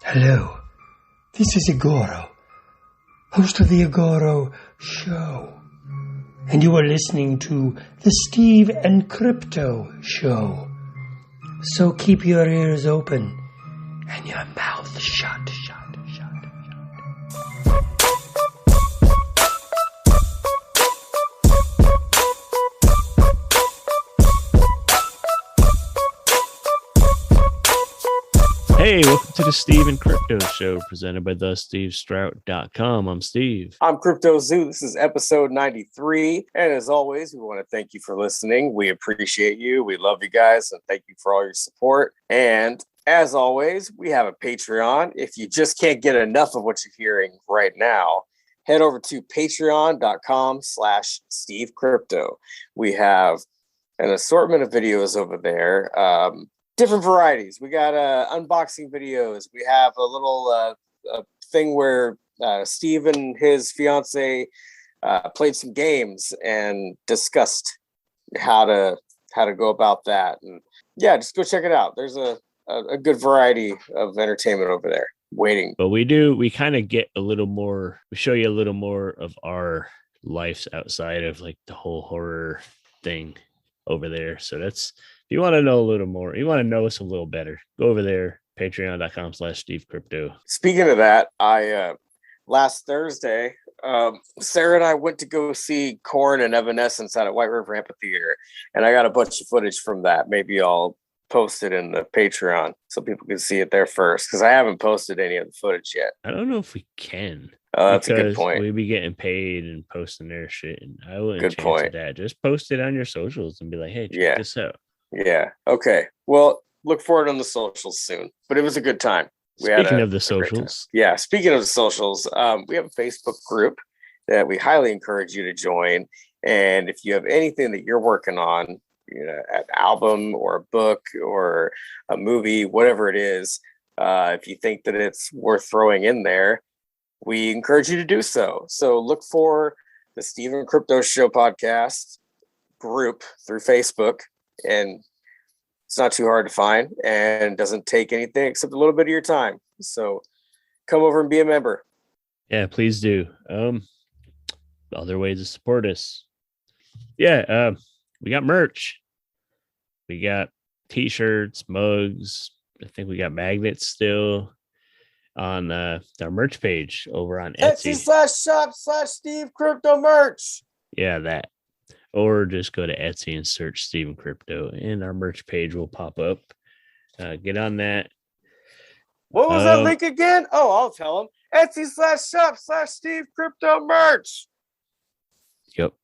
Hello, this is Igoro, host of the Igoro Show, and you are listening to the Steve and Crypto Show. So keep your ears open and your mouth shut. Hey, welcome to the Steve and Crypto Show, presented by thestevestrout.com. I'm Steve. I'm Crypto Zoo. This is episode 93. And as always, we want to thank you for listening. We appreciate you. We love you guys. And thank you for all your support. And as always, we have a Patreon. If you just can't get enough of what you're hearing right now, head over to patreon.com/SteveCrypto. We have an assortment of videos over there. Different varieties. We got unboxing videos. We have a little thing where Steve and his fiance played some games and discussed how to go about that. And yeah, just go check it out. There's a good variety of entertainment over there waiting. But we kind of get a little more, we show you a little more of our lives outside of like the whole horror thing over there. So that's, if you want to know a little more, you want to know us a little better, go over there, patreon.com/SteveCrypto. Speaking of that, I last Thursday, Sarah and I went to go see Korn and Evanescence at White River Amphitheater, and I got a bunch of footage from that. Maybe I'll post it in the Patreon so people can see it there first, because I haven't posted any of the footage yet. I don't know if we can. That's a good point. We'd be getting paid and posting their shit, and I wouldn't change that. Just post it on your socials and be like, hey, check this out. Yeah. Okay. Well, look for it on the socials soon. But it was a good time. Speaking of the socials. Yeah. Speaking of the socials, we have a Facebook group that we highly encourage you to join. And if you have anything that you're working on, you know, an album or a book or a movie, whatever it is, if you think that it's worth throwing in there, we encourage you to do so. So look for the Steve and Crypto Show podcast group through Facebook. And it's not too hard to find and doesn't take anything except a little bit of your time. So come over and be a member. Yeah, please do. Other ways to support us. Yeah, we got merch. We got t-shirts, mugs. I think we got magnets still on our merch page over on Etsy. Etsy.shop/Steve Crypto merch. Yeah, that. Or just go to Etsy and search Steve and Crypto, and our merch page will pop up. Get on that. What was that link again? Oh, I'll tell them. Etsy.shop/Steve Crypto merch. Yep,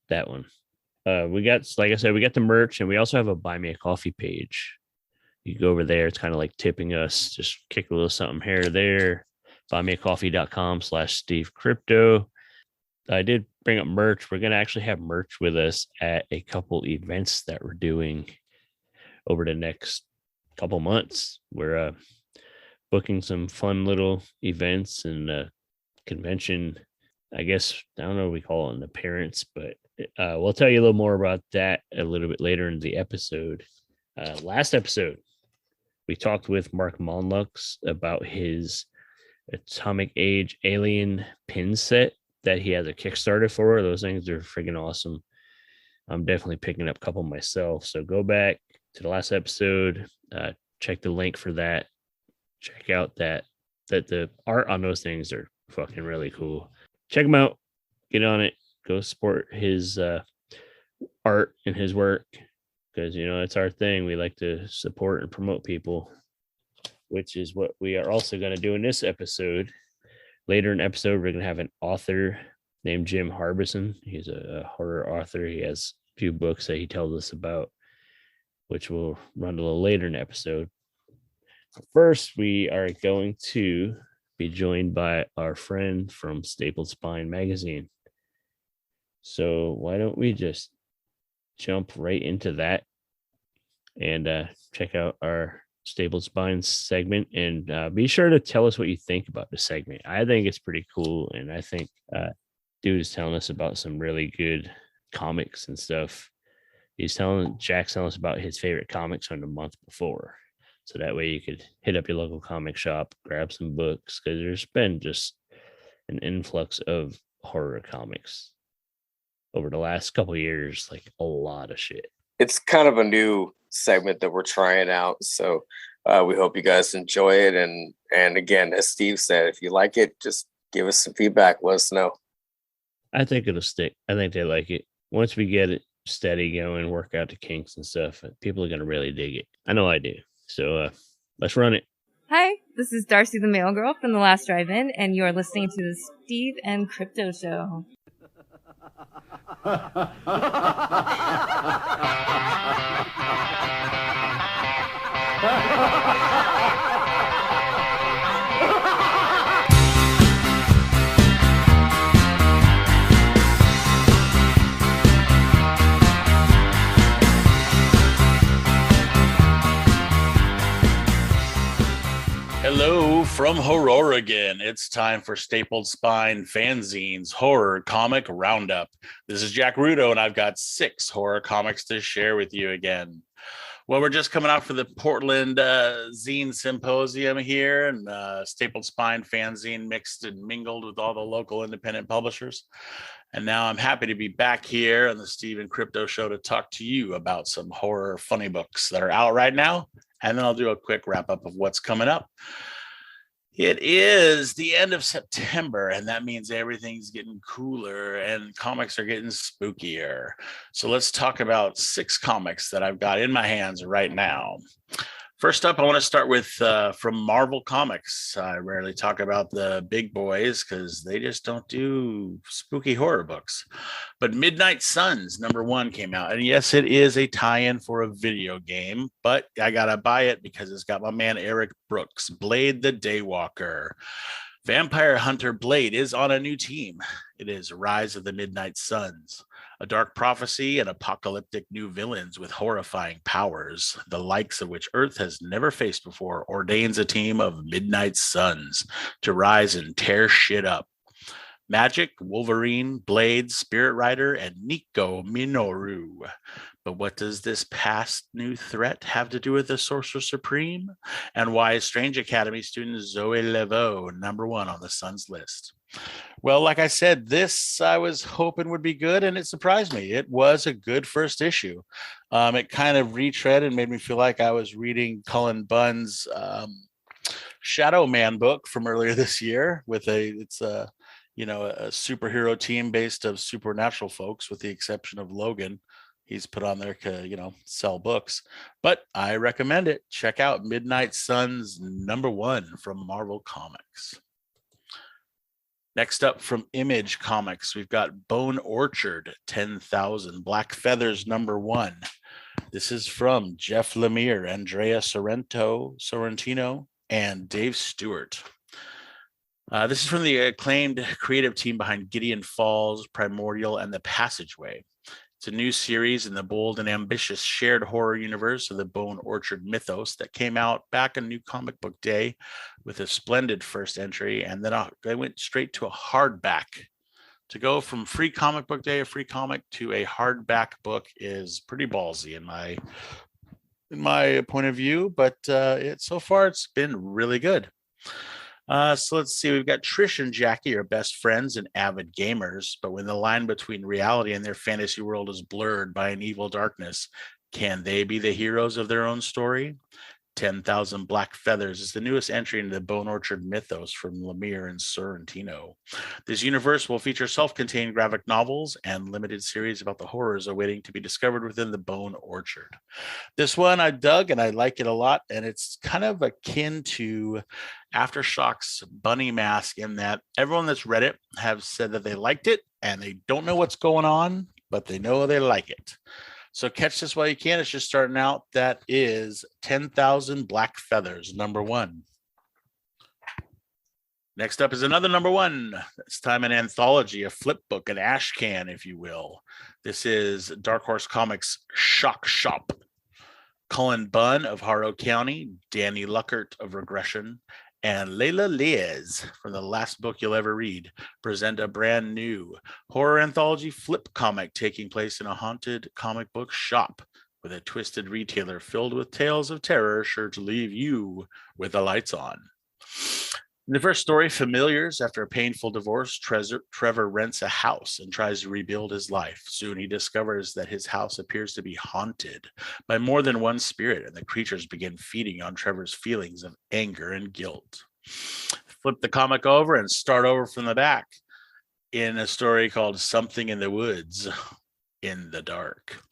that one. We got, like I said, we got the merch, and we also have a Buy Me a Coffee page. You go over there. It's kind of like tipping us. Just kick a little something here or there. buymeacoffee.com/Steve Crypto. I did bring up merch. We're going to actually have merch with us at a couple events that we're doing over the next couple months. We're booking some fun little events and convention. I guess, I don't know what we call it, an appearance, but we'll tell you a little more about that a little bit later in the episode. Last episode, we talked with Mark Monlux about his Atomic Age Alien pin set that he has a Kickstarter for. Those things are freaking awesome. I'm definitely picking up a couple myself. So go back to the last episode, check the link for that. Check out that the art on those things are fucking really cool. Check them out. Get on it. Go support his art and his work, because, you know, it's our thing. We like to support and promote people, which is what we are also going to do in this episode. Later in the episode, we're going to have an author named Jim Harberson. He's a horror author. He has a few books that he tells us about, which we'll run a little later in the episode. First, we are going to be joined by our friend from Stapled Spine magazine. So why don't we just jump right into that and check out our Stapled Spine segment, and be sure to tell us what you think about the segment. I think it's pretty cool, and I think dude is telling us about some really good comics and stuff. Jack's telling us about his favorite comics from the month before. So that way you could hit up your local comic shop, grab some books, because there's been just an influx of horror comics over the last couple of years, like a lot of shit. It's kind of a new segment that we're trying out, so we hope you guys enjoy it. And again, as Steve said, if you like it, just give us some feedback. Let us know. I think it'll stick. I think they like it. Once we get it steady going, work out the kinks and stuff, people are going to really dig it. I know I do. So let's run it. Hi, this is Darcy the Mail Girl from The Last Drive-In, and you are listening to the Steve and Crypto Show. Hello from Horror again. It's time for Stapled Spine Fanzine's Horror Comic Roundup. This is Jack Rudo, and I've got 6 horror comics to share with you again. Well, we're just coming out for the Portland Zine Symposium here, and Stapled Spine Fanzine mixed and mingled with all the local independent publishers. And now I'm happy to be back here on the Steve and Crypto Show to talk to you about some horror funny books that are out right now. And then I'll do a quick wrap up of what's coming up. It is the end of September, and that means everything's getting cooler and comics are getting spookier. So let's talk about 6 comics that I've got in my hands right now. First up, I want to start with from Marvel Comics. I rarely talk about the big boys because they just don't do spooky horror books. But Midnight Suns #1 came out. And yes, it is a tie-in for a video game, but I got to buy it because it's got my man Eric Brooks, Blade the Daywalker. Vampire Hunter Blade is on a new team. It is Rise of the Midnight Suns, a dark prophecy and apocalyptic new villains with horrifying powers, the likes of which Earth has never faced before, ordains a team of Midnight Suns to rise and tear shit up. Magic, Wolverine, Blade, Spirit Rider, and Nico Minoru. But what does this past new threat have to do with the Sorcerer Supreme? And why is Strange Academy student Zoe Leveau #1 on the Suns list? Well, like I said, this I was hoping would be good, and it surprised me. It was a good first issue. It kind of retread and made me feel like I was reading Cullen Bunn's Shadow Man book from earlier this year. It's a superhero team based of supernatural folks, with the exception of Logan. He's put on there to, sell books. But I recommend it. Check out Midnight Suns #1 from Marvel Comics. Next up from Image Comics, we've got Bone Orchard 10,000 Black Feathers #1. This is from Jeff Lemire, Andrea Sorrentino, and Dave Stewart. This is from the acclaimed creative team behind Gideon Falls, Primordial, and The Passageway. It's a new series in the bold and ambitious shared horror universe of the Bone Orchard mythos that came out back on New Comic Book Day with a splendid first entry, and then they went straight to a hardback. To go from free comic book day, a free comic, to a hardback book is pretty ballsy in my point of view, but so far it's been really good. So let's see, we've got Trish and Jackie are best friends and avid gamers, but when the line between reality and their fantasy world is blurred by an evil darkness, can they be the heroes of their own story? 10,000 Black Feathers is the newest entry into the Bone Orchard mythos from Lemire and Sorrentino. This universe will feature self-contained graphic novels and limited series about the horrors awaiting to be discovered within the Bone Orchard. This one I dug and I like it a lot, and it's kind of akin to Aftershocks Bunny Mask in that everyone that's read it have said that they liked it and they don't know what's going on, but they know they like it. So catch this while you can. It's just starting out. That is 10,000 Black Feathers #1. Next up is another #1. This time an anthology, a flip book, an ash can, if you will. This is Dark Horse Comics Shock Shop. Cullen Bunn of Harrow County, Danny Luckert of Regression, and Layla Liz from The Last Book You'll Ever Read present a brand new horror anthology flip comic taking place in a haunted comic book shop with a twisted retailer filled with tales of terror sure to leave you with the lights on. In the first story, Familiars, after a painful divorce, Trevor rents a house and tries to rebuild his life. Soon he discovers that his house appears to be haunted by more than one spirit, and the creatures begin feeding on Trevor's feelings of anger and guilt. Flip the comic over and start over from the back in a story called Something in the Woods in the Dark.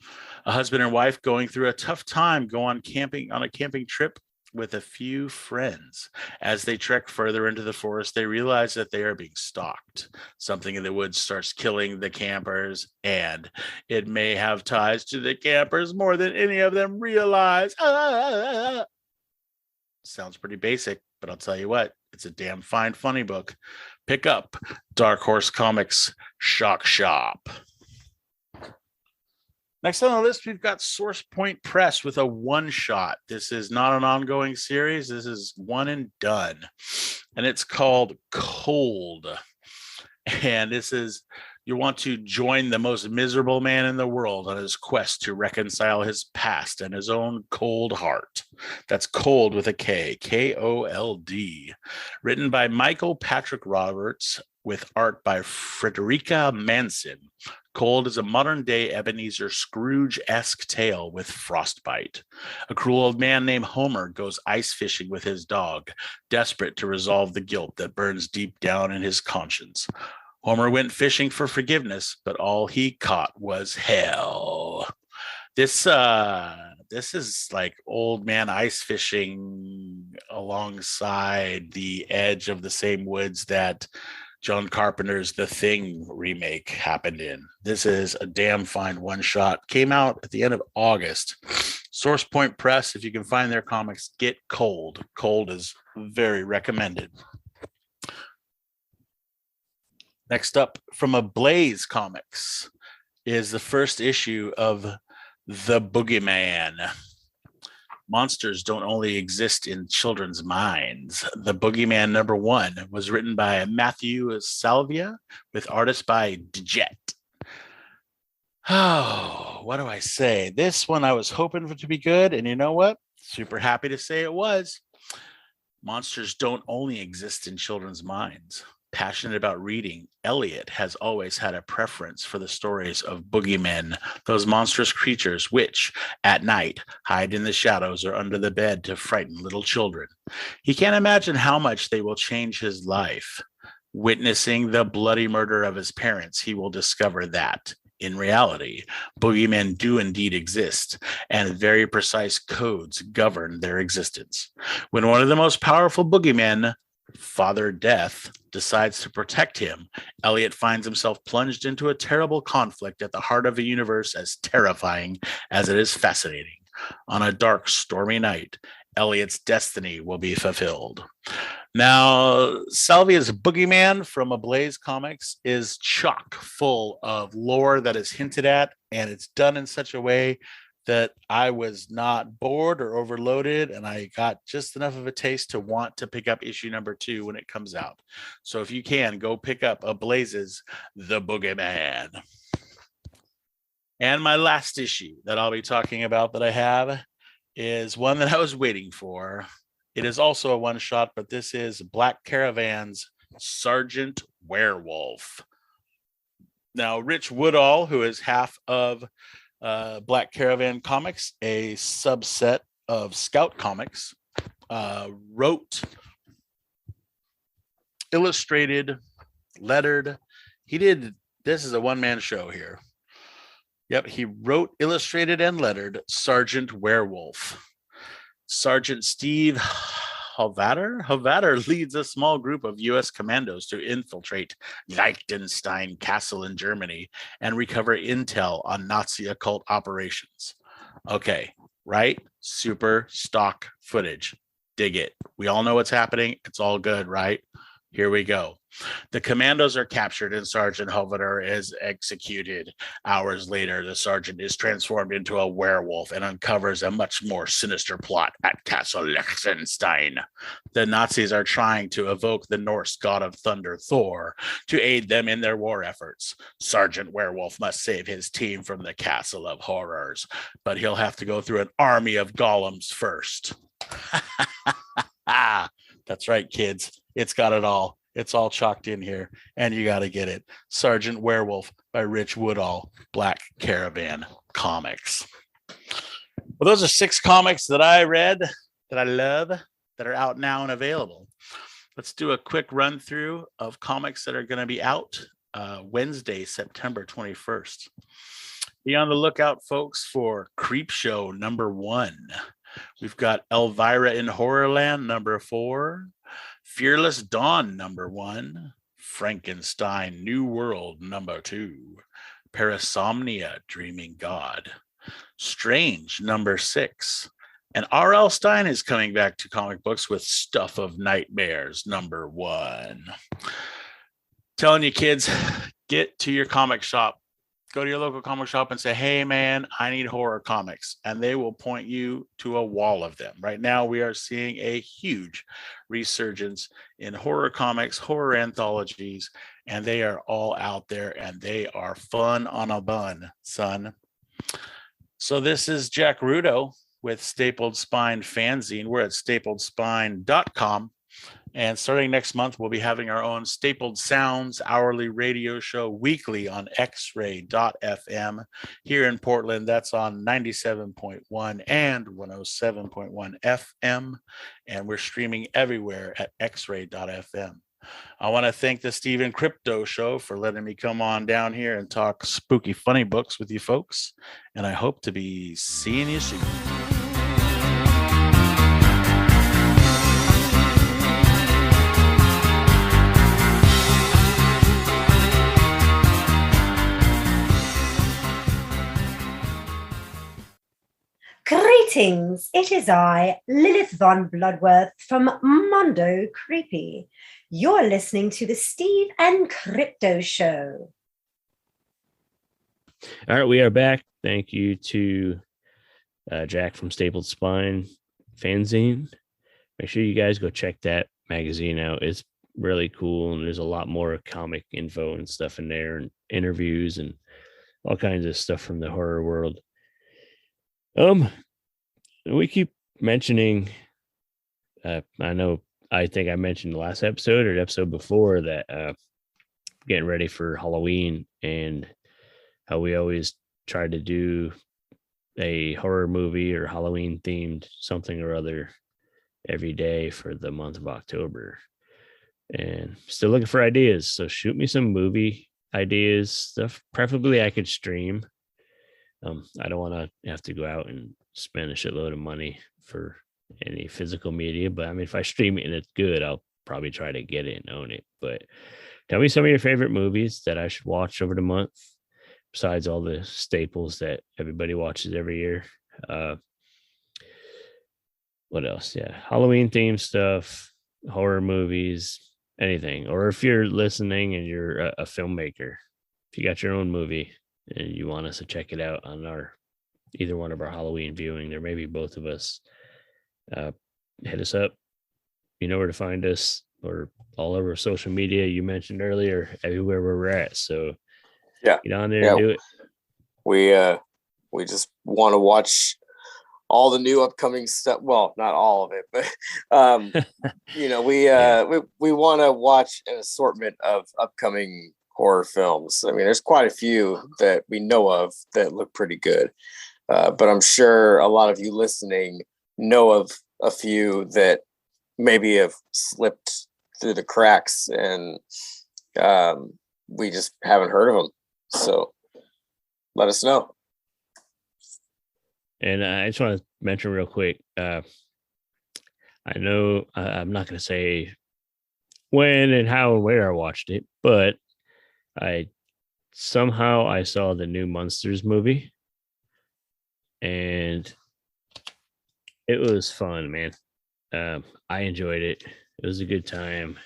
A husband and wife going through a tough time go on a camping trip with a few friends. As they trek further into the forest, they realize that they are being stalked. Something in the woods starts killing the campers, and it may have ties to the campers more than any of them realize. Sounds pretty basic, but I'll tell you what, it's a damn fine, funny book. Pick up Dark Horse Comics Shock Shop. Next on the list, we've got Source Point Press with a one-shot. This is not an ongoing series. This is one and done. And it's called Cold. And this is, you want to join the most miserable man in the world on his quest to reconcile his past and his own cold heart. That's Cold with a K, K-O-L-D. Written by Michael Patrick Roberts with art by Frederica Manson. Cold is a modern-day Ebenezer Scrooge-esque tale with frostbite. A cruel old man named Homer goes ice fishing with his dog, desperate to resolve the guilt that burns deep down in his conscience. Homer went fishing for forgiveness, but all he caught was hell. This is like old man ice fishing alongside the edge of the same woods that John Carpenter's The Thing remake happened in. This is a damn fine one-shot. Came out at the end of August. Source Point Press, if you can find their comics, get Cold. Cold is very recommended. Next up, from Ablaze Comics, is the first issue of The Boogeyman. Monsters don't only exist in children's minds. The Boogeyman #1 was written by Matthew Salvia with artist by Djet. Oh, what do I say? This one I was hoping for it to be good, and you know what? Super happy to say it was. Monsters don't only exist in children's minds. Passionate about reading, Elliot has always had a preference for the stories of boogeymen, those monstrous creatures which, at night, hide in the shadows or under the bed to frighten little children. He can't imagine how much they will change his life. Witnessing the bloody murder of his parents, he will discover that, in reality, boogeymen do indeed exist, and very precise codes govern their existence. When one of the most powerful boogeymen, Father Death, decides to protect him, Elliot finds himself plunged into a terrible conflict at the heart of a universe as terrifying as it is fascinating. On a dark, stormy night, Elliot's destiny will be fulfilled. Now, Salvia's Boogeyman from Ablaze Comics is chock full of lore that is hinted at, and it's done in such a way that I was not bored or overloaded, and I got just enough of a taste to want to pick up issue #2 when it comes out. So if you can, go pick up Ablaze's The Boogeyman. And my last issue that I'll be talking about that I have is one that I was waiting for. It is also a one-shot, but this is Black Caravan's Sergeant Werewolf. Now, Rich Woodall, who is half of Black Caravan Comics, a subset of Scout Comics, wrote, illustrated, lettered. This is a one-man show here. Yep, he wrote, illustrated, and lettered Sergeant Werewolf. Sergeant Steve Hovatter leads a small group of U.S. commandos to infiltrate Liechtenstein Castle in Germany and recover intel on Nazi occult operations. Okay, right? Super stock footage. Dig it. We all know what's happening. It's all good, right? Here we go. The commandos are captured and Sergeant Hovener is executed. Hours later, the sergeant is transformed into a werewolf and uncovers a much more sinister plot at Castle Liechtenstein. The Nazis are trying to evoke the Norse god of thunder, Thor, to aid them in their war efforts. Sergeant Werewolf must save his team from the Castle of Horrors, but he'll have to go through an army of golems first. That's right, kids. It's got it all. It's all chalked in here, and you got to get it. Sergeant Werewolf by Rich Woodall, Black Caravan Comics. Well, those are 6 comics that I read, that I love, that are out now and available. Let's do a quick run through of comics that are going to be out Wednesday, September 21st. Be on the lookout, folks, for Creepshow #1. We've got Elvira in Horrorland #4, Fearless Dawn #1, Frankenstein New World #2, Parasomnia Dreaming God, Strange #6, and R.L. Stine is coming back to comic books with Stuff of Nightmares #1. Telling you, kids, get to your comic shop. Go to your local comic shop and say, hey, man, I need horror comics. And they will point you to a wall of them. Right now, we are seeing a huge resurgence in horror comics, horror anthologies, and they are all out there and they are fun on a bun, son. So this is Jack Rudo with Stapled Spine Fanzine. We're at stapledspine.com. And starting next month, we'll be having our own Stapled Sounds hourly radio show weekly on xray.fm. Here in Portland, that's on 97.1 and 107.1 FM. And we're streaming everywhere at xray.fm. I want to thank the Stephen Crypto Show for letting me come on down here and talk spooky, funny books with you folks. And I hope to be seeing you soon. Greetings, it is I, Lilith Von Bloodworth from Mondo Creepy. You're listening to the Steve and Crypto Show. All right, we are back. Thank you to Jack from Stapled Spine Fanzine. Make sure you guys go check that magazine out. It's really cool, and there's a lot more comic info and stuff in there, and interviews and all kinds of stuff from the horror world. We keep mentioning, I think I mentioned the last episode or the episode before that getting ready for Halloween and how we always try to do a horror movie or Halloween themed something or other every day for the month of October. And still looking for ideas. So shoot me some movie ideas, stuff preferably I could stream. I don't want to have to go out and spend a shitload of money for any physical media, but I mean, if I stream it and it's good, I'll probably try to get it and own it. But tell me some of your favorite movies that I should watch over the month, besides all the staples that everybody watches every year. What else? Yeah, Halloween themed stuff, horror movies, anything. Or if you're listening and you're a filmmaker, if you got your own movie and you want us to check it out on either one of our Halloween viewing, or maybe both of us, hit us up. You know where to find us, or all over social media. You mentioned earlier, everywhere where we're at. So yeah, get on there and do it. We just want to watch all the new upcoming stuff. Well, not all of it, but we want to watch an assortment of upcoming horror films. I mean, there's quite a few that we know of that look pretty good. But I'm sure a lot of you listening know of a few that maybe have slipped through the cracks, and we just haven't heard of them. So let us know. And I just want to mention real quick, I know I'm not going to say when and how and where I watched it, but I saw the new Monsters movie, and it was fun, man. I enjoyed it. It was a good time.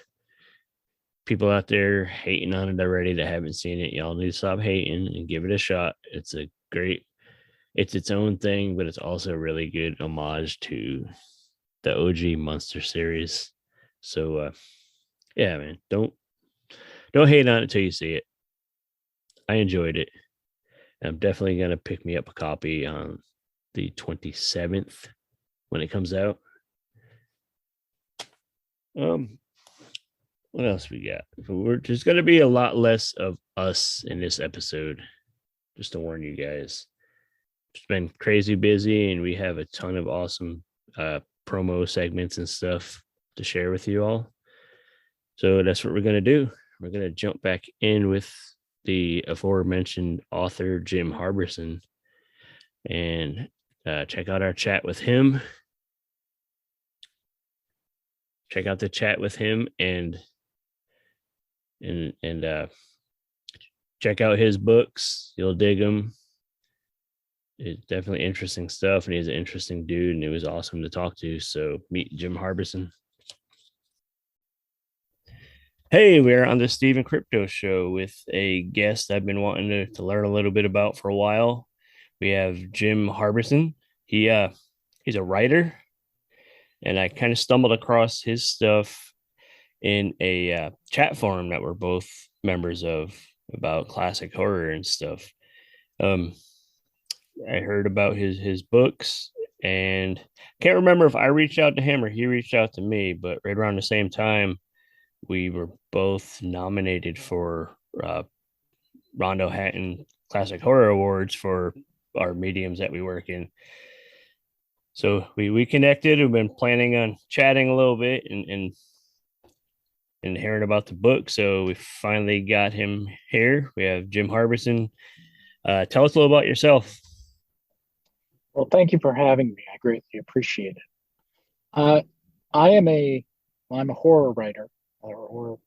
people out there hating on it already that haven't seen it, y'all need to stop hating and give it a shot. It's its own thing, but it's also a really good homage to the OG Monster series. So yeah, man, don't hate on it till you see it. I enjoyed it. I'm definitely gonna pick me up a copy on the 27th when it comes out. What else we got? There's gonna be a lot less of us in this episode, just to warn you guys. It's been crazy busy, and we have a ton of awesome promo segments and stuff to share with you all. So that's what we're gonna do. We're gonna jump back in with the aforementioned author Jim Harberson and check out our chat with him. Check out the chat with him and check out his books. You'll dig them. It's definitely interesting stuff, and he's an interesting dude, and it was awesome to talk to. So meet Jim Harberson. Hey, we're on the Steve and Crypto Show with a guest I've been wanting to learn a little bit about for a while. We have Jim Harberson. He's a writer, and I kind of stumbled across his stuff in a chat forum that we're both members of about classic horror and stuff. I heard about his books, and can't remember if I reached out to him or he reached out to me, but right around the same time, we were both nominated for Rondo Hatton Classic Horror Awards for our mediums that we work in. So we connected. We've been planning on chatting a little bit and hearing about the book. So we finally got him here. We have Jim Harberson. Tell us a little about yourself. Well, thank you for having me. I greatly appreciate it. I'm a horror writer, or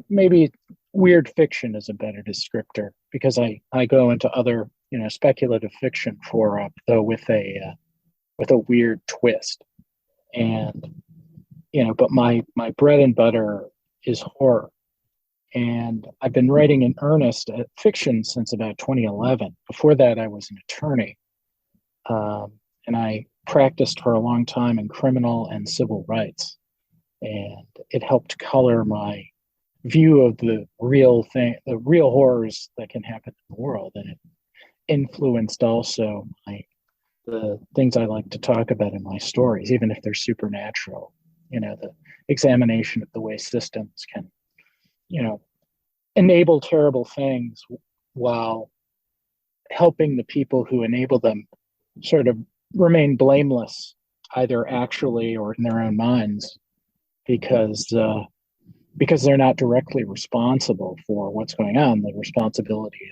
maybe weird fiction is a better descriptor, because I go into other speculative fiction though with a weird twist, and but my bread and butter is horror, and I've been writing in earnest at fiction since about 2011. Before that, I was an attorney, and I practiced for a long time in criminal and civil rights, and it helped color my view of the real horrors that can happen in the world, and it influenced also the things I like to talk about in my stories, even if they're supernatural. The examination of the way systems can, enable terrible things while helping the people who enable them sort of remain blameless, either actually or in their own minds, because they're not directly responsible for what's going on. The responsibility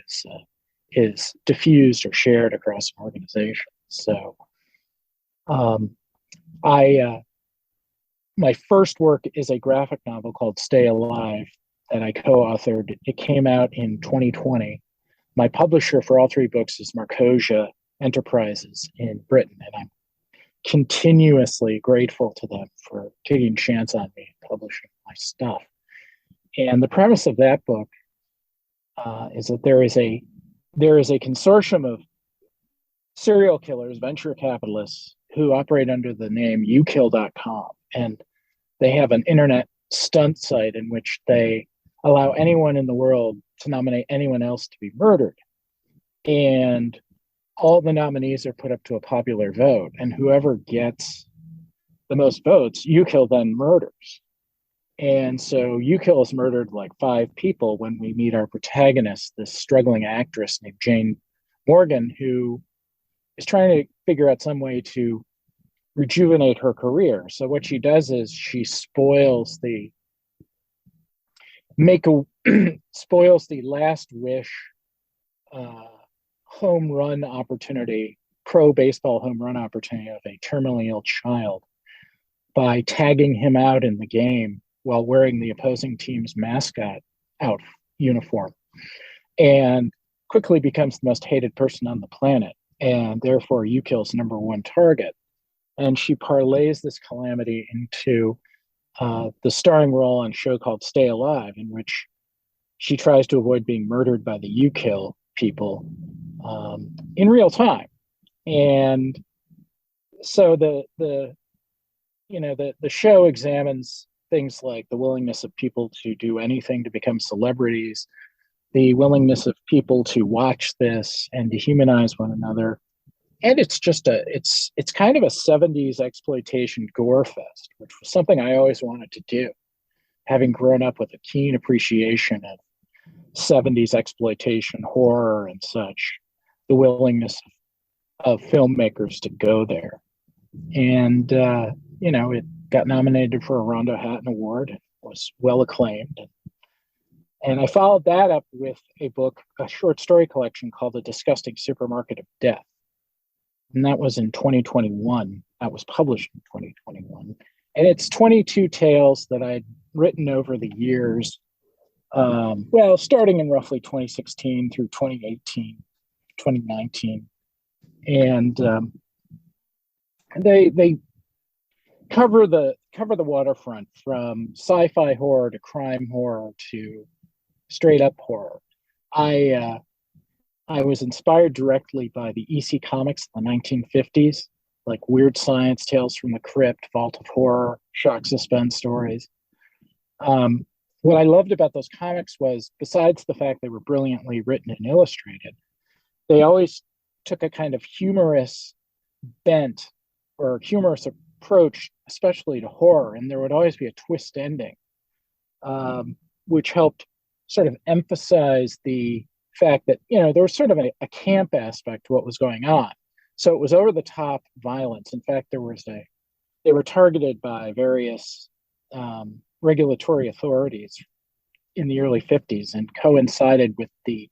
is diffused or shared across an organization. So my first work is a graphic novel called Stay Alive that I co-authored. It came out in 2020. My publisher for all three books is Marcosia Enterprises in Britain, and I'm continuously grateful to them for taking a chance on me and publishing my stuff. And the premise of that book is that there is a consortium of serial killers, venture capitalists, who operate under the name youkill.com, and they have an internet stunt site in which they allow anyone in the world to nominate anyone else to be murdered. And all the nominees are put up to a popular vote, and whoever gets the most votes, YouKill then murders. And so YouKill has murdered like 5 people when we meet our protagonist, this struggling actress named Jane Morgan, who is trying to figure out some way to rejuvenate her career. So what she does is she spoils the last wish home run opportunity, pro baseball home run opportunity of a terminally ill child by tagging him out in the game while wearing the opposing team's mascot out uniform, and quickly becomes the most hated person on the planet, and therefore YouKill's #1 target. And she parlays this calamity into the starring role on a show called Stay Alive, in which she tries to avoid being murdered by the You Kill people in real time. And so the show examines things like the willingness of people to do anything to become celebrities, the willingness of people to watch this and dehumanize one another. And it's kind of a 70s exploitation gore fest, which was something I always wanted to do, having grown up with a keen appreciation of 70s exploitation horror and such, the willingness of filmmakers to go there. And it got nominated for a Rondo Hatton Award, was well acclaimed. And I followed that up with a short story collection called The Disgusting Supermarket of Death. And that was in 2021. That was published in 2021. And it's 22 tales that I'd written over the years, starting in roughly 2016 through 2018, 2019. And they cover the waterfront, from sci-fi horror to crime horror to straight up horror. I was inspired directly by the EC comics in the 1950s, like Weird Science, Tales from the Crypt, Vault of Horror, shock suspense stories. What I loved about those comics was, besides the fact they were brilliantly written and illustrated, they always took a kind of humorous bent or humorous approach, especially to horror, and there would always be a twist ending, which helped sort of emphasize the fact that there was sort of a camp aspect to what was going on. So it was over the top violence. In fact, they were targeted by various regulatory authorities in the early 50s, and coincided with the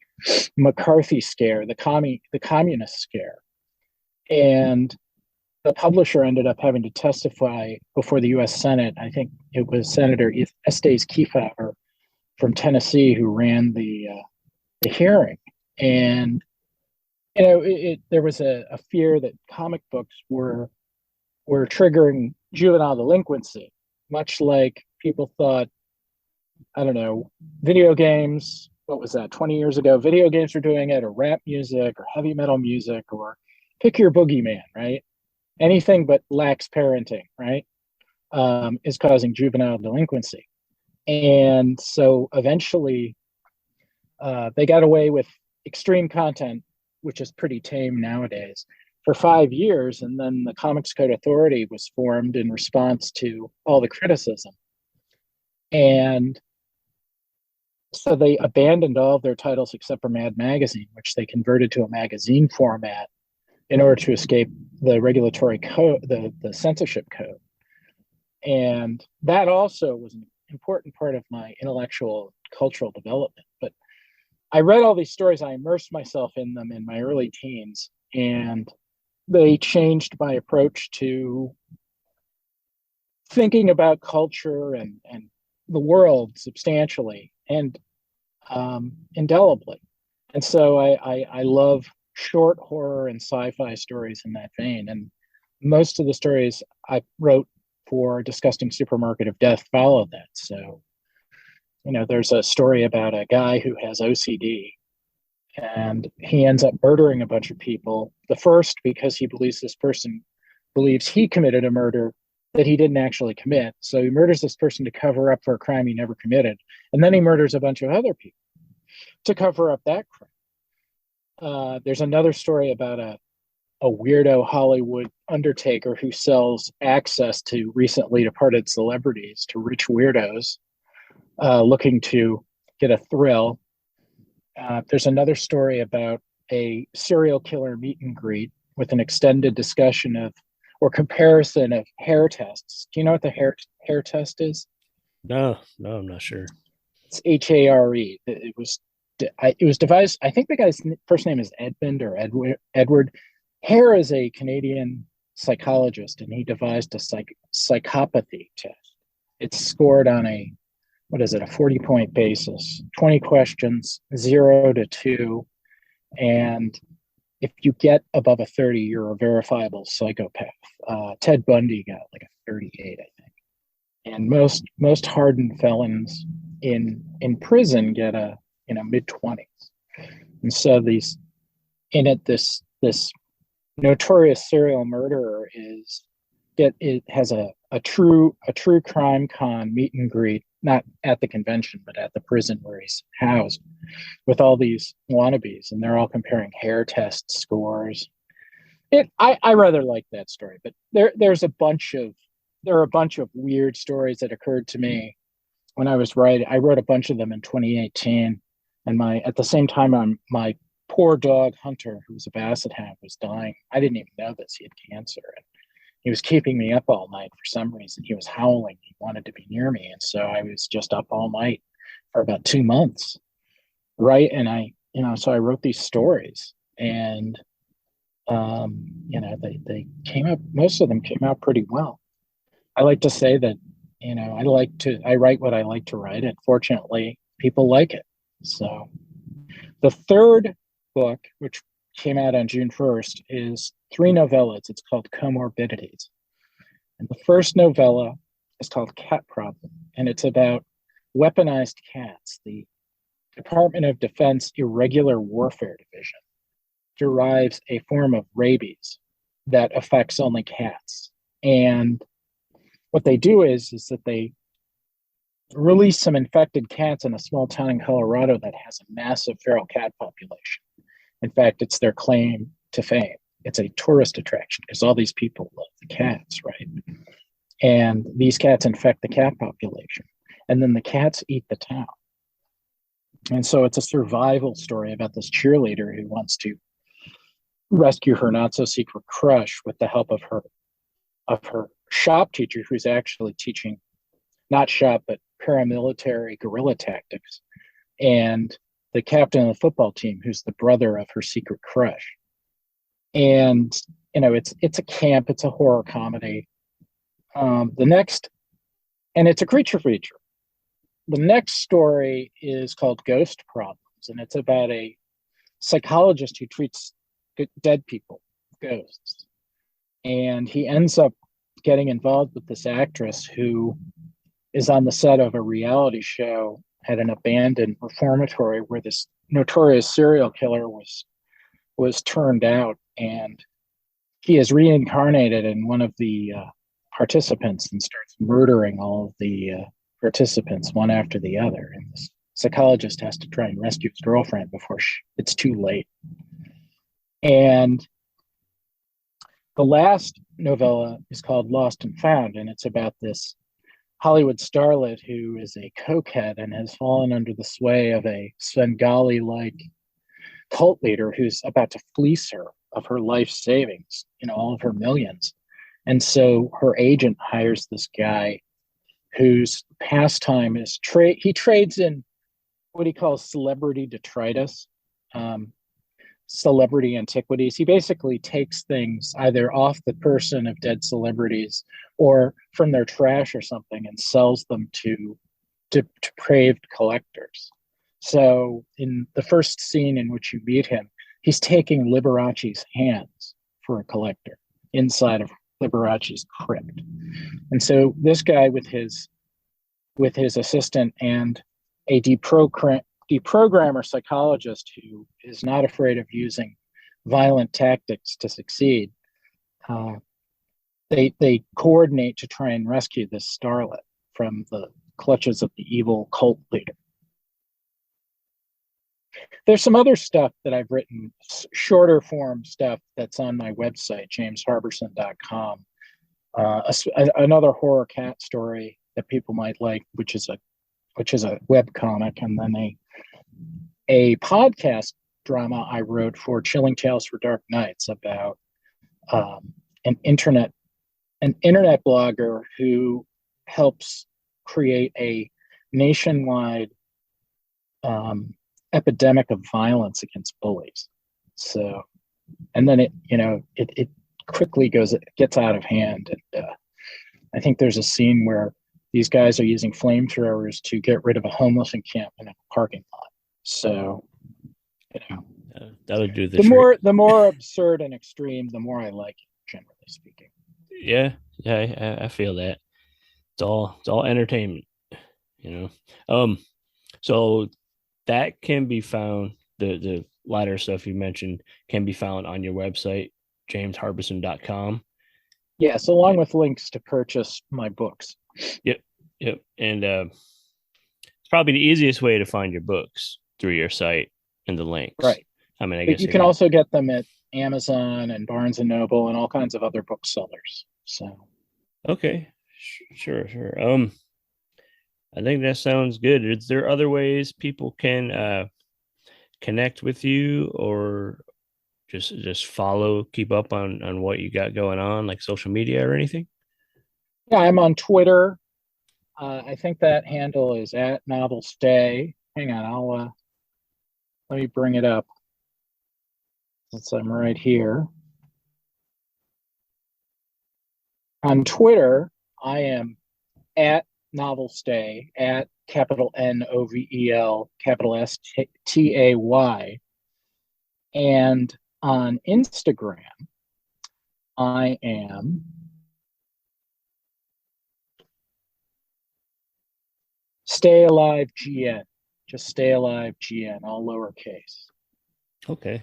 McCarthy scare, the communist scare. And the publisher ended up having to testify before the U.S. Senate. I think it was Senator Estes Kefauver from Tennessee who ran the hearing. And there was a fear that comic books were triggering juvenile delinquency, much like people thought, I don't know, video games, what was that, 20 years ago, video games were doing it, or rap music, or heavy metal music, or pick your boogeyman, right? Anything but lax parenting, right, is causing juvenile delinquency. And so eventually they got away with extreme content, which is pretty tame nowadays, for 5 years. And then the Comics Code Authority was formed in response to all the criticism. And so they abandoned all of their titles except for Mad Magazine, which they converted to a magazine format in order to escape the regulatory code, the censorship code. And that also was an important part of my intellectual cultural development. But I read all these stories, I immersed myself in them in my early teens, and they changed my approach to thinking about culture and the world substantially and indelibly. And so I love short horror and sci-fi stories in that vein. And most of the stories I wrote for Disgusting Supermarket of Death follow that. So, there's a story about a guy who has OCD, and he ends up murdering a bunch of people. The first, because he believes this person believes he committed a murder that he didn't actually commit. So he murders this person to cover up for a crime he never committed. And then he murders a bunch of other people to cover up that crime. There's another story about a weirdo Hollywood undertaker who sells access to recently departed celebrities to rich weirdos looking to get a thrill. There's another story about a serial killer meet and greet with an extended discussion of, or comparison of, hair tests. Do you know what the hair test is? No, I'm not sure. It's HARE. It was devised, I think the guy's first name is Edmund or Edward. Hare is a Canadian psychologist, and he devised a psychopathy test. It's scored on a 40-point basis, 20 questions, 0 to 2. And if you get above a 30, you're a verifiable psychopath. Ted Bundy got like a 38, I think. and most hardened felons in prison get a mid-20s. And so this notorious serial murderer has a true crime con meet and greet, not at the convention but at the prison where he's housed, with all these wannabes, and they're all comparing hair test scores. I rather like that story, but there are a bunch of weird stories that occurred to me when I was writing. I wrote a bunch of them in 2018, and at the same time, my poor dog Hunter, who was a basset hound, was dying. I didn't even know this. He had cancer, and he was keeping me up all night for some reason. He was howling. He wanted to be near me, and so I was just up all night for about 2 months, right? And so I wrote these stories, and they came up. Most of them came out pretty well. I like to say that, I write what I like to write, and fortunately, people like it. So the third book, which came out on June 1st, is 3 novellas. It's called Comorbidities. And the first novella is called Cat Problem, and it's about weaponized cats. The Department of Defense Irregular Warfare Division derives a form of rabies that affects only cats. And what they do is that they release some infected cats in a small town in Colorado that has a massive feral cat population. In fact, it's their claim to fame. It's a tourist attraction because all these people love the cats, right? And these cats infect the cat population, and then the cats eat the town. And so it's a survival story about this cheerleader who wants to rescue her not so secret crush with the help of her shop teacher, who's actually teaching not shop but paramilitary guerrilla tactics, and the captain of the football team, who's the brother of her secret crush. And it's a camp, it's a horror comedy. And it's a creature feature. The next story is called Ghost Problems, and it's about a psychologist who treats dead people, ghosts. And he ends up getting involved with this actress who is on the set of a reality show at an abandoned reformatory where this notorious serial killer was turned out, and he is reincarnated in one of the participants and starts murdering all of the participants one after the other. And this psychologist has to try and rescue his girlfriend before it's too late. And the last novella is called Lost and Found, and it's about this Hollywood starlet who is a cokehead and has fallen under the sway of a Svengali-like cult leader who's about to fleece her of her life savings, all of her millions. And so her agent hires this guy whose pastime is he trades in what he calls celebrity detritus, celebrity antiquities. He basically takes things either off the person of dead celebrities or from their trash or something and sells them to depraved collectors. So in the first scene in which you meet him, he's taking Liberace's hands for a collector inside of Liberace's crypt. And so this guy with his assistant and a deprogrammer psychologist who is not afraid of using violent tactics to succeed, they coordinate to try and rescue this starlet from the clutches of the evil cult leader. There's some other stuff that I've written, shorter form stuff that's on my website, jamesharberson.com. Another horror cat story that people might like, which is a web comic, and then a podcast drama I wrote for Chilling Tales for Dark Nights about an internet blogger who helps create a nationwide epidemic of violence against bullies. So, and then it quickly gets out of hand. And I think there's a scene where these guys are using flamethrowers to get rid of a homeless encampment in a parking lot. So, that would do the more absurd and extreme, the more I like it, generally speaking. Yeah, I feel that. it's all entertainment, you know. So that can be found, the lighter stuff you mentioned can be found on your website, jamesharberson.com. Yes, along with links to purchase my books. Yep. And it's probably the easiest way to find your books through your site and the links. Right. I mean, I But guess you can also get them at Amazon and Barnes and Noble and all kinds of other booksellers. So okay, sure. I think that sounds good. Is there other ways people can connect with you, or just follow, keep up on what you got going on, like social media or anything? yeah, I'm on Twitter. I think that handle is at NovelStay. Hang on, I'll let me bring it up since I'm right here. On Twitter, I am at NovelStay, at capital NOVEL, capital STAY. And on Instagram, I am Stay Alive GN. Just Stay Alive GN, all lowercase. Okay.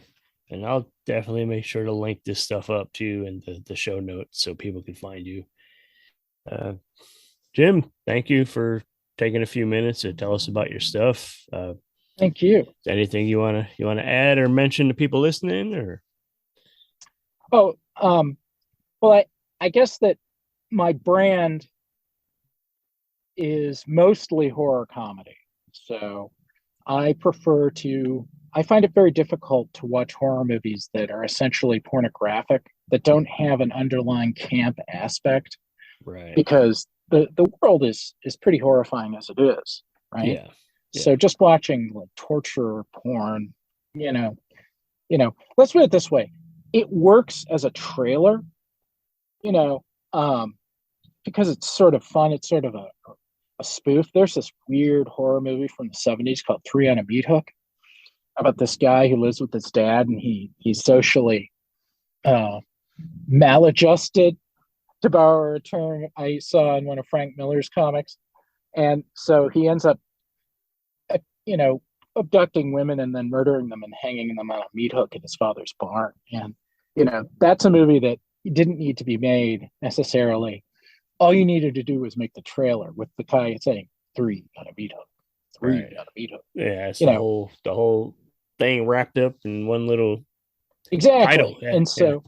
And I'll definitely make sure to link this stuff up too in the show notes so people can find you. Jim, thank you for taking a few minutes to tell us about your stuff. Thank you. Anything you wanna add or mention to people listening, or? Oh, well, I guess that my brand is mostly horror comedy. So I find it very difficult to watch horror movies that are essentially pornographic, that don't have an underlying camp aspect. Right. Because the world is pretty horrifying as it is, right? Yeah. So just watching like torture porn, let's put it this way. It works as a trailer, because it's sort of fun. It's sort of a spoof. There's this weird horror movie from the 70s called 3 on a Meat Hook about this guy who lives with his dad, and he's socially maladjusted, to borrow a term I saw in one of Frank Miller's comics. And so he ends up, abducting women and then murdering them and hanging them on a meat hook in his father's barn. And, that's a movie that didn't need to be made necessarily. All you needed to do was make the trailer with the guy saying 3 on a meat hook, 3 Right. on a meat hook. Yeah, it's the whole thing wrapped up in one little exactly title. Yeah, and so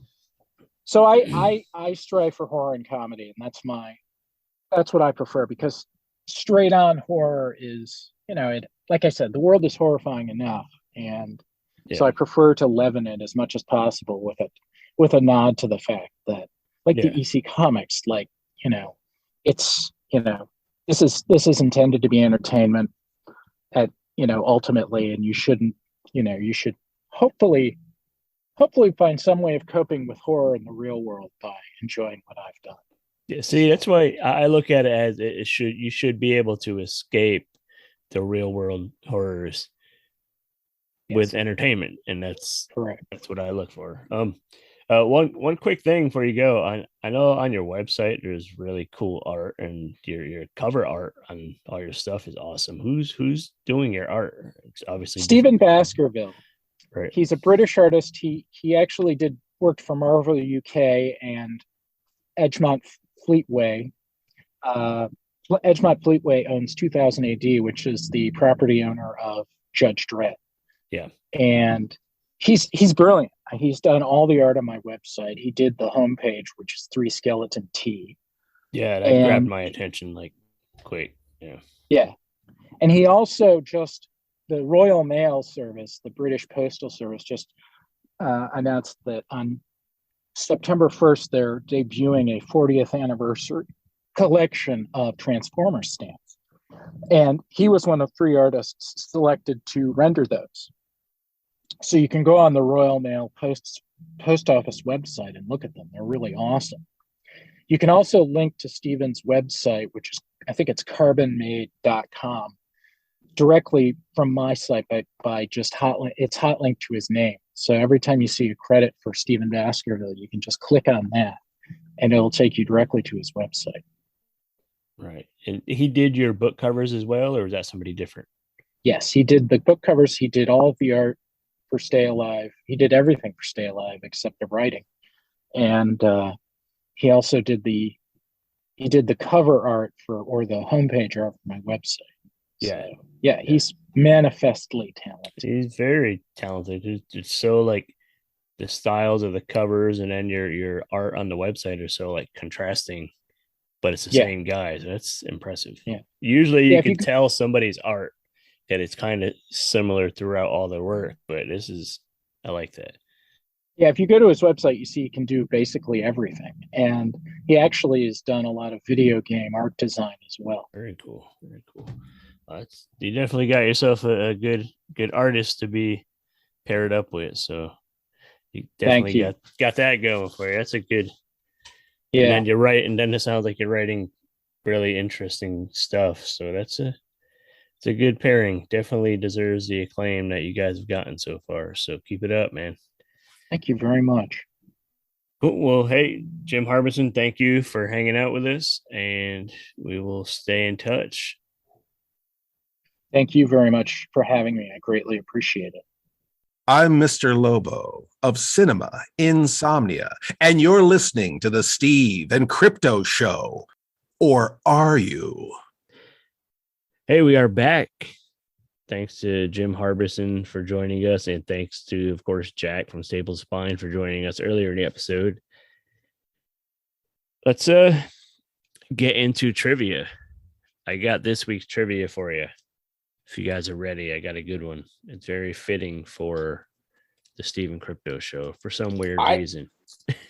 I strive for horror and comedy, and that's what I prefer, because straight on horror is, like I said, the world is horrifying enough, and so I prefer to leaven it as much as possible with a nod to the fact that, like the EC comics, like, it's, this is intended to be entertainment at, ultimately, and you should hopefully find some way of coping with horror in the real world by enjoying what I've done. Yeah, see, that's why I look at it as you should be able to escape the real world horrors with entertainment, and that's correct. That's what I look for. One quick thing before you go, I know on your website there's really cool art, and your cover art on all your stuff is awesome. Who's doing your art? It's obviously Stephen Baskerville. Right. He's a British artist. He actually worked for Marvel UK and Edgemont Fleetway. Edgemont Fleetway owns 2000 AD, which is the property owner of Judge Dredd. Yeah. And he's brilliant. He's done all the art on my website. He did the homepage, which is 3 Skeleton T. Yeah, that grabbed my attention like quick. Yeah. Yeah. And he also the Royal Mail Service, the British Postal Service, just announced that on September 1st, they're debuting a 40th anniversary collection of Transformers stamps. And he was one of 3 artists selected to render those. So you can go on the Royal Mail Post Office website and look at them. They're really awesome. You can also link to Stephen's website, which is, I think it's carbonmade.com, directly from my site by just it's hot linked to his name. So every time you see a credit for Stephen Baskerville, you can just click on that and it'll take you directly to his website. Right. And he did your book covers as well, or was that somebody different? Yes, he did the book covers. He did all of the art for Stay Alive. He did everything for Stay Alive except the writing. And he also did the cover art or the homepage art for my website. Yeah. So, yeah, he's manifestly talented. He's very talented. It's so like the styles of the covers and then your art on the website are so like contrasting, but it's the same guy. So that's impressive. Yeah. Usually you can tell somebody's art that it's kind of similar throughout all their work, but I like that. Yeah, if you go to his website, you see he can do basically everything. And he actually has done a lot of video game art design as well. Very cool. Very cool. You definitely got yourself a good artist to be paired up with. So you definitely got that going for you. That's a good. Yeah. And then you're right. And then it sounds like you're writing really interesting stuff. So it's a good pairing. Definitely deserves the acclaim that you guys have gotten so far. So keep it up, man. Thank you very much. Cool. Well, hey, Jim Harberson, thank you for hanging out with us, and we will stay in touch. Thank you very much for having me. I greatly appreciate it. I'm Mr. Lobo of Cinema Insomnia, and you're listening to the Steve and Crypto Show. Or are you? Hey, we are back. Thanks to Jim Harberson for joining us, and thanks to, of course, Jack from Staple Spine for joining us earlier in the episode. Let's get into trivia. I got this week's trivia for you. If you guys are ready, I got a good one. It's very fitting for the Steve and Crypto Show for some weird reason.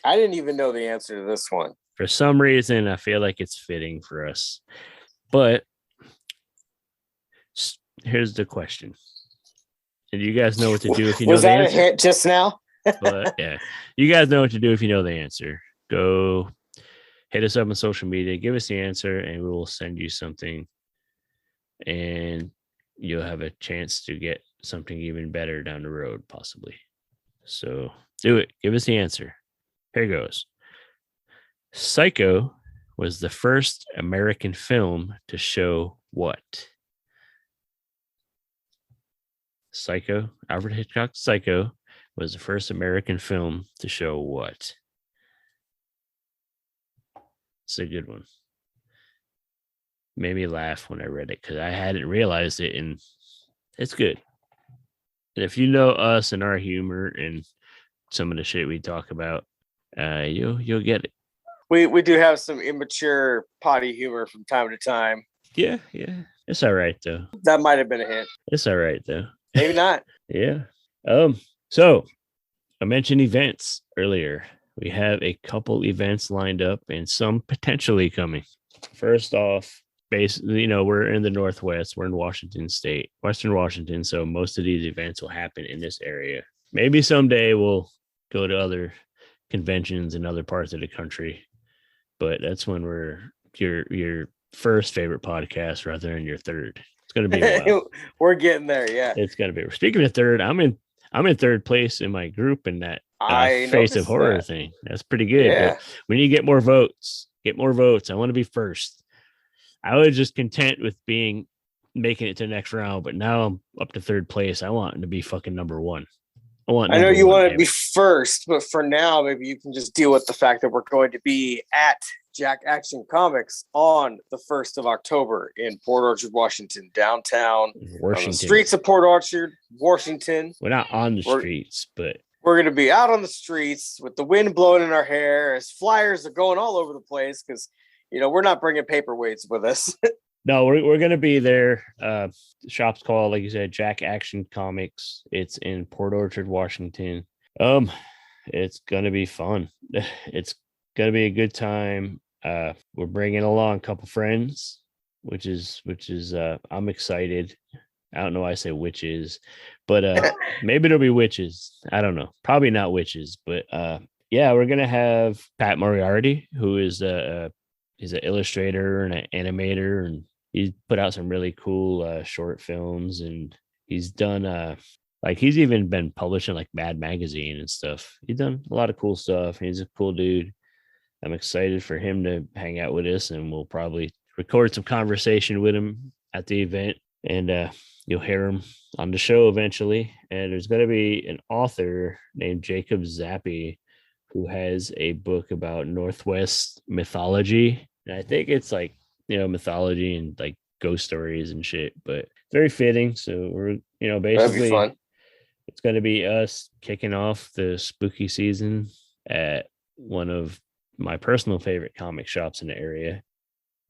I didn't even know the answer to this one. For some reason, I feel like it's fitting for us. But here's the question. And you guys know what to do if you know the answer. Was that a hint just now? But yeah, you guys know what to do if you know the answer. Go hit us up on social media, give us the answer, and we will send you something. And you'll have a chance to get something even better down the road, possibly. So do it. Give us the answer. Here goes. Psycho was the first American film to show what? Psycho, Alfred Hitchcock's Psycho was the first American film to show what? It's a good one. Made me laugh when I read it because I hadn't realized it, and it's good. And if you know us and our humor and some of the shit we talk about, you'll get it. We do have some immature potty humor from time to time. Yeah. It's all right though. That might have been a hint. It's all right though. Maybe not. Yeah. So I mentioned events earlier. We have a couple events lined up and some potentially coming. First off, basically, we're in the Northwest. We're in Washington State, Western Washington. So most of these events will happen in this area. Maybe someday we'll go to other conventions in other parts of the country. But that's when we're your first favorite podcast rather than your third. It's going to be a while. We're getting there, yeah. It's going to be. Speaking of third, I'm in third place in my group in that Face of Horror thing. That's pretty good. Yeah. But we need to get more votes. I want to be first. I was just content with making it to the next round, but now I'm up to third place. I want to be fucking number one. I know you want to be first, but for now, maybe you can just deal with the fact that we're going to be at Jack Action Comics on the 1st of October in Port Orchard, Washington, downtown. On the streets of Port Orchard, Washington. We're not on the streets, but we're going to be out on the streets with the wind blowing in our hair as flyers are going all over the place because, we're not bringing paperweights with us. No, we're going to be there. The shop's called, like you said, Jack Action Comics. It's in Port Orchard, Washington. It's going to be fun. It's going to be a good time. We're bringing along a couple friends, which is I'm excited. I don't know why I say witches, but maybe it'll be witches. I don't know. Probably not witches, but yeah, we're going to have Pat Moriarty, who is he's an illustrator and an animator, and he's put out some really cool short films, and he's done he's even been published in like Mad Magazine and stuff. He's done a lot of cool stuff. He's a cool dude. I'm excited for him to hang out with us, and we'll probably record some conversation with him at the event, and you'll hear him on the show eventually. And there's going to be an author named Jacob Zappi who has a book about Northwest mythology. And I think it's like, mythology and like ghost stories and shit, but very fitting. So we're, basically it's going to be us kicking off the spooky season at one of my personal favorite comic shops in the area.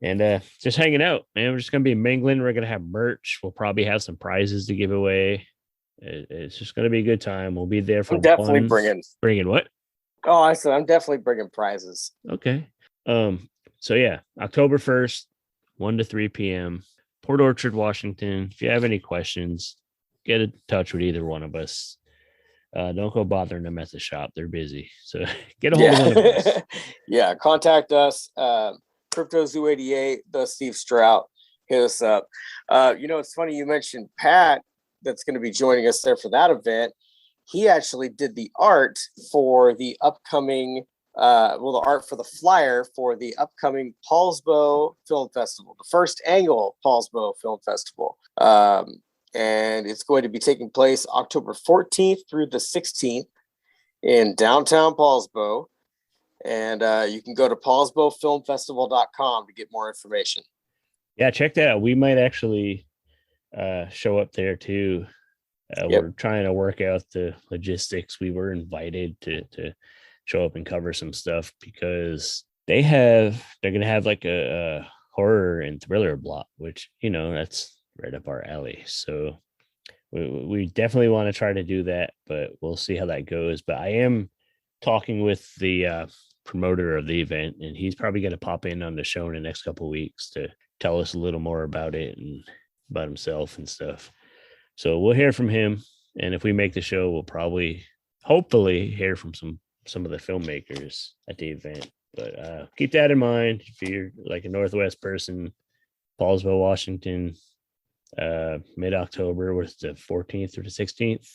And just hanging out, man. We're just going to be mingling. We're going to have merch. We'll probably have some prizes to give away. It's just going to be a good time. We'll be there for bringing what? Oh, I said I'm definitely bringing prizes. Okay. So yeah, October 1st, 1 to 3 p.m., Port Orchard, Washington. If you have any questions, get in touch with either one of us. Don't go bothering them at the shop. They're busy. So get a hold of one of us. Yeah, contact us. CryptoZoo88, the Steve Strout. Hit us up. It's funny you mentioned Pat that's going to be joining us there for that event. He actually did the art for the upcoming, the art for the flyer for the upcoming Paulsbo Film Festival, the first annual Paulsbo Film Festival. And it's going to be taking place October 14th through the 16th in downtown Paulsbo. And you can go to paulsbofilmfestival.com to get more information. Yeah, check that out. We might actually show up there too. We're trying to work out the logistics. We were invited to show up and cover some stuff because they're going to have like a horror and thriller block, which, that's right up our alley. So we definitely want to try to do that, but we'll see how that goes. But I am talking with the promoter of the event, and he's probably going to pop in on the show in the next couple of weeks to tell us a little more about it and about himself and stuff. So we'll hear from him, and if we make the show, we'll hopefully hear from some of the filmmakers at the event. But keep that in mind if you're like a Northwest person. Paulsbo, Washington, mid-October, was the 14th or the 16th?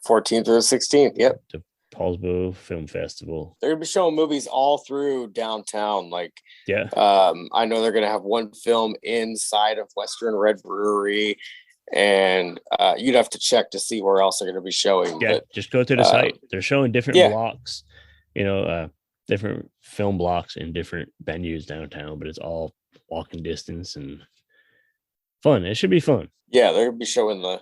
14th or the 16th, yep. The Paulsbo Film Festival. They're going to be showing movies all through downtown. Yeah. I know they're going to have one film inside of Western Red Brewery, and you'd have to check to see where else they're going to be showing. Yeah, but, just go to the site. They're showing different blocks, different film blocks in different venues downtown, but it's all walking distance and fun. It should be fun. Yeah, they're going to be showing the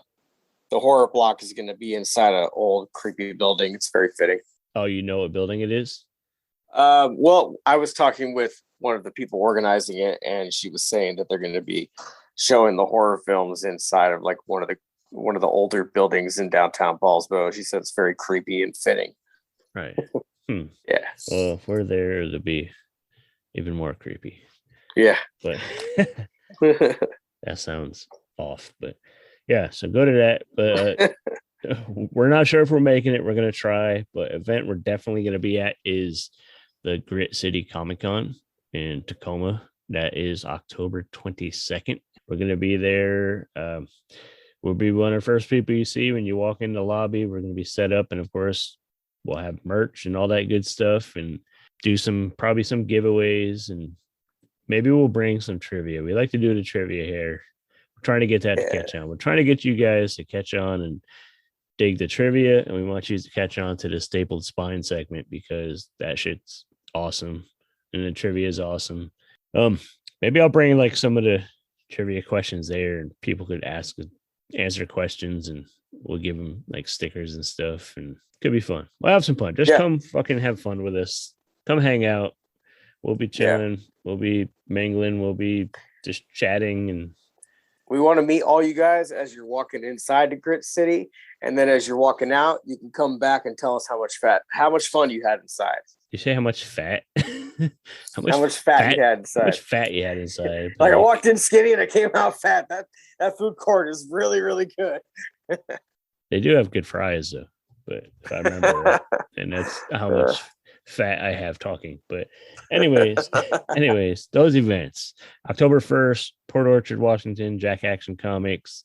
horror block is going to be inside an old creepy building. It's very fitting. Oh, you know what building it is? Well, I was talking with one of the people organizing it, and she was saying that they're going to be showing the horror films inside of like one of the older buildings in downtown Paulsbo. She said it's very creepy and fitting. Right. Yeah. Well, if we're there, it'll be even more creepy. Yeah. But that sounds off. But yeah, so go to that. But we're not sure if we're making it. We're going to try. But event we're definitely going to be at is the Grit City Comic Con in Tacoma. That is October 22nd. We're going to be there. We'll be one of the first people you see when you walk in the lobby. We're going to be set up. And of course, we'll have merch and all that good stuff and do probably some giveaways. And maybe we'll bring some trivia. We like to do the trivia here. We're trying to get that to catch on. We're trying to get you guys to catch on and dig the trivia. And we want you to catch on to the Stapled Spine segment because that shit's awesome. And the trivia is awesome. Maybe I'll bring like some of the trivia questions there and people could answer questions and we'll give them like stickers and stuff and it could be fun. We'll have some fun. Just come fucking have fun with us. Come hang out. We'll be chilling. We'll be mingling. We'll be just chatting and we want to meet all you guys as you're walking inside the Grit City. And then as you're walking out, you can come back and tell us how much fun you had inside. You say how much fat? how much fat you had inside? How much fat you had inside? Like I walked in skinny and I came out fat. That food court is really, really good. They do have good fries though, but if I remember right, and that's how much fat I have talking. But anyways, those events. October 1st, Port Orchard, Washington, Jack Action Comics,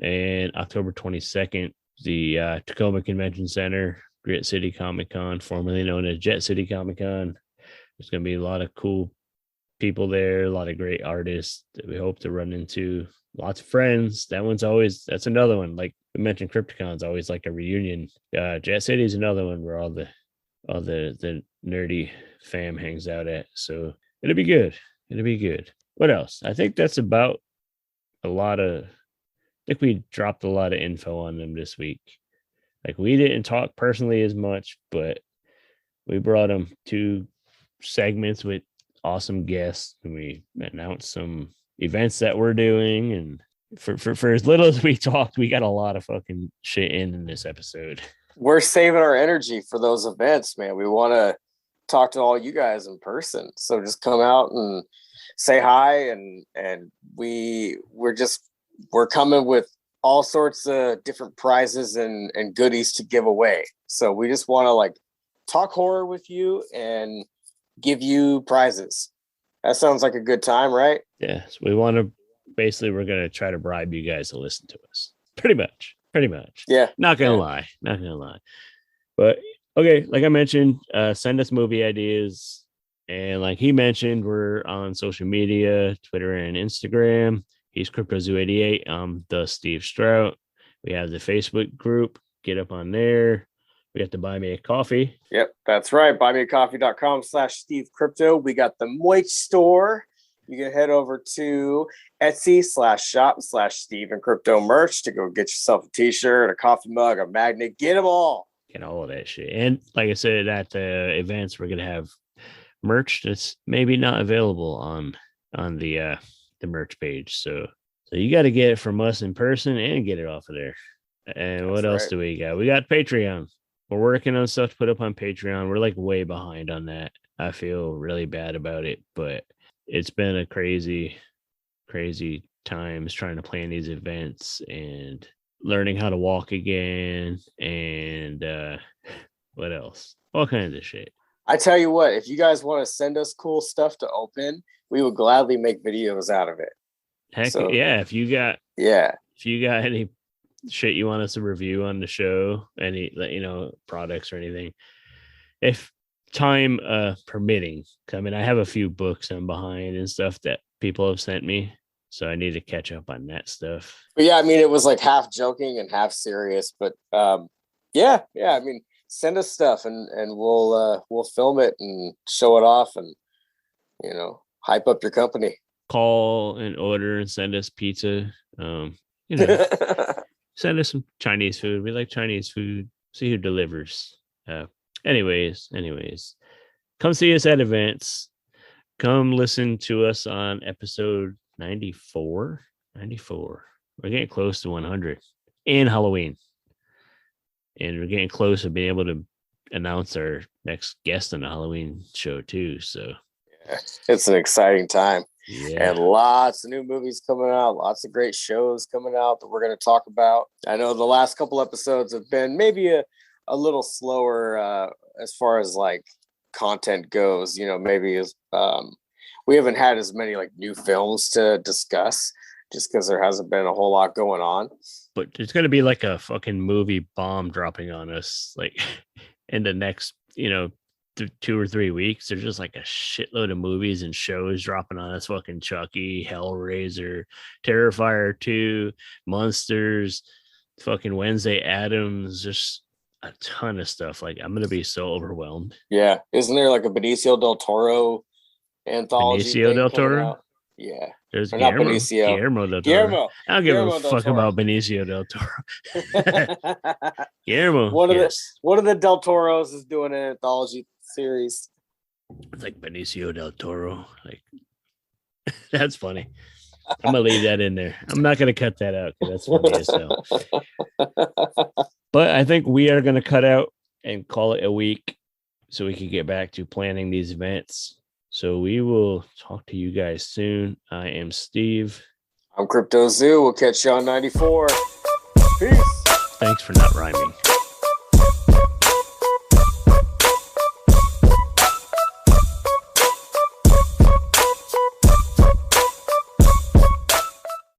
and October 22nd, the Tacoma Convention Center, Grit City Comic Con, formerly known as Jet City Comic Con. There's going to be a lot of cool people there, a lot of great artists that we hope to run into. Lots of friends. That's another one. Like we mentioned, Crypticon's always like a reunion. Jet City is another one where all the nerdy fam hangs out at. So it'll be good. What else? I think that's about I think we dropped a lot of info on them this week. Like we didn't talk personally as much, but we brought them 2 segments with awesome guests, and we announced some events that we're doing. And for as little as we talked, we got a lot of fucking shit in this episode. We're saving our energy for those events, man. We want to talk to all you guys in person. So just come out and say hi, and we're coming with all sorts of different prizes and goodies to give away. So we just want to like talk horror with you and give you prizes. That sounds like a good time, right? Yeah. So we're going to try to bribe you guys to listen to us. Pretty much. Yeah. Not gonna lie. But okay, like I mentioned, send us movie ideas. And like he mentioned, we're on social media, Twitter and Instagram. He's CryptoZoo88. I'm the Steve Strout. We have the Facebook group. Get up on there. We got to Buy Me a Coffee. Yep, that's right. buymeacoffee.com/SteveCrypto. We got the merch store. You can head over to Etsy/shop/Steve and merch to go get yourself a t-shirt, a coffee mug, a magnet. Get them all. Get all of that shit. And like I said, at the events, we're going to have merch that's maybe not available on the merch page. So you got to get it from us in person and get it off of there. And what else do we got? We got Patreon. We're working on stuff to put up on Patreon. We're like way behind on that. I feel really bad about it, but it's been a crazy times trying to plan these events and learning how to walk again. And what else? All kinds of shit. I tell you what, if you guys want to send us cool stuff to open, we would gladly make videos out of it. Heck yeah. If you got any shit you want us to review on the show, any products or anything, if time permitting. I mean, I have a few books I'm behind and stuff that people have sent me, so I need to catch up on that stuff. But yeah, I mean, it was like half joking and half serious, but yeah, I mean, send us stuff and we'll film it and show it off and hype up your company. Call and order and send us pizza. Send us some Chinese food. We like Chinese food. See who delivers. Anyways, come see us at events. Come listen to us on episode 94. We're getting close to 100 and Halloween. And we're getting close to being able to announce our next guest on the Halloween show too. So yeah, it's an exciting time. Yeah. And lots of new movies coming out, lots of great shows coming out that we're going to talk about. I know the last couple episodes have been maybe a little slower as far as like content goes. Maybe we haven't had as many like new films to discuss just because there hasn't been a whole lot going on. But there's going to be like a fucking movie bomb dropping on us like in the next, 2 or 3 weeks. There's just like a shitload of movies and shows dropping on us. Fucking Chucky, Hellraiser, Terrifier 2, Monsters, fucking Wednesday Addams, just a ton of stuff. Like I'm gonna be so overwhelmed. Yeah, isn't there like a Benicio del Toro anthology? Benicio del Toro? Yeah, there's Guillermo del Toro. I don't give a fuck about Benicio del Toro. Guillermo. One of the Del Toros is doing an anthology series. It's like Benicio del Toro. Like that's funny. I'm gonna leave that in there. I'm not gonna cut that out because that's funny as hell. But I think we are gonna cut out and call it a week so we can get back to planning these events. So we will talk to you guys soon. I am Steve. I'm CryptoZoo. We'll catch you on 94. Peace. Thanks for not rhyming.